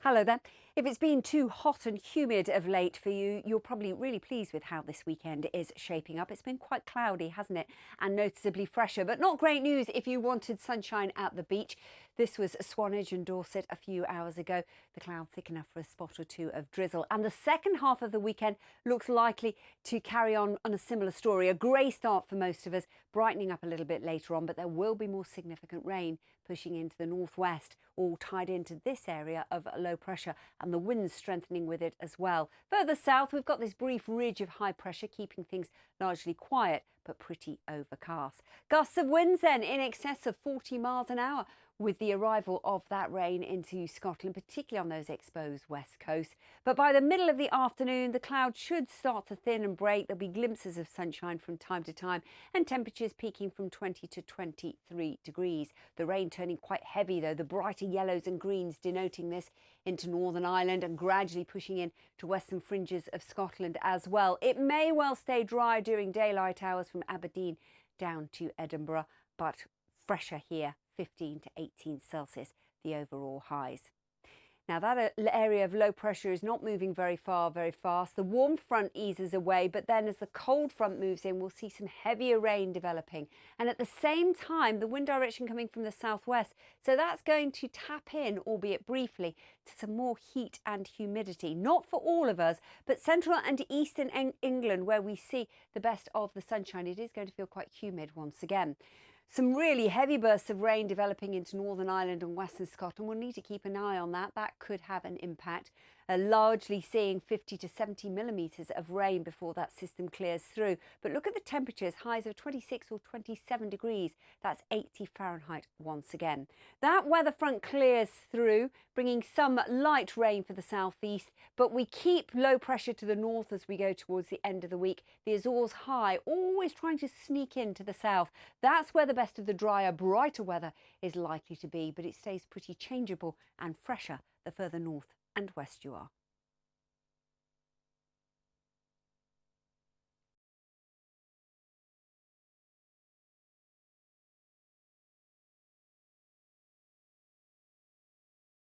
Hello there. If it's been too hot and humid of late for you, you're probably really pleased with how this weekend is shaping up. It's been quite cloudy, hasn't it? And noticeably fresher, but not great news if you wanted sunshine at the beach. This was Swanage and Dorset a few hours ago. The cloud thick enough for a spot or two of drizzle. And the second half of the weekend looks likely to carry on a similar story. A grey start for most of us, brightening up a little bit later on, but there will be more significant rain pushing into the northwest, all tied into this area of low pressure, and the winds strengthening with it as well. Further south, we've got this brief ridge of high pressure keeping things largely quiet but pretty overcast. Gusts of winds then in excess of 40 miles an hour with the arrival of that rain into Scotland, particularly on those exposed west coast. But by the middle of the afternoon, the clouds should start to thin and break. There'll be glimpses of sunshine from time to time and temperatures peaking from 20 to 23 degrees. The rain turning quite heavy though, the brighter yellows and greens denoting this into Northern Ireland and gradually pushing in to western fringes of Scotland as well. It may well stay dry during daylight hours from Aberdeen down to Edinburgh, but fresher here, 15 to 18 Celsius, the overall highs. Now that area of low pressure is not moving very fast. The warm front eases away, but then as the cold front moves in, we'll see some heavier rain developing. And at the same time, the wind direction coming from the southwest. So that's going to tap in, albeit briefly, to some more heat and humidity. Not for all of us, but central and eastern England, where we see the best of the sunshine, it is going to feel quite humid once again. Some really heavy bursts of rain developing into Northern Ireland and Western Scotland. We'll need to keep an eye on that. That could have an impact. Largely seeing 50 to 70 millimetres of rain before that system clears through. But look at the temperatures, highs of 26 or 27 degrees. That's 80 Fahrenheit once again. That weather front clears through, bringing some light rain for the southeast. But we keep low pressure to the north as we go towards the end of the week. The Azores high, always trying to sneak into the south. That's where the best of the drier, brighter weather is likely to be, but it stays pretty changeable and fresher the further north and west you are.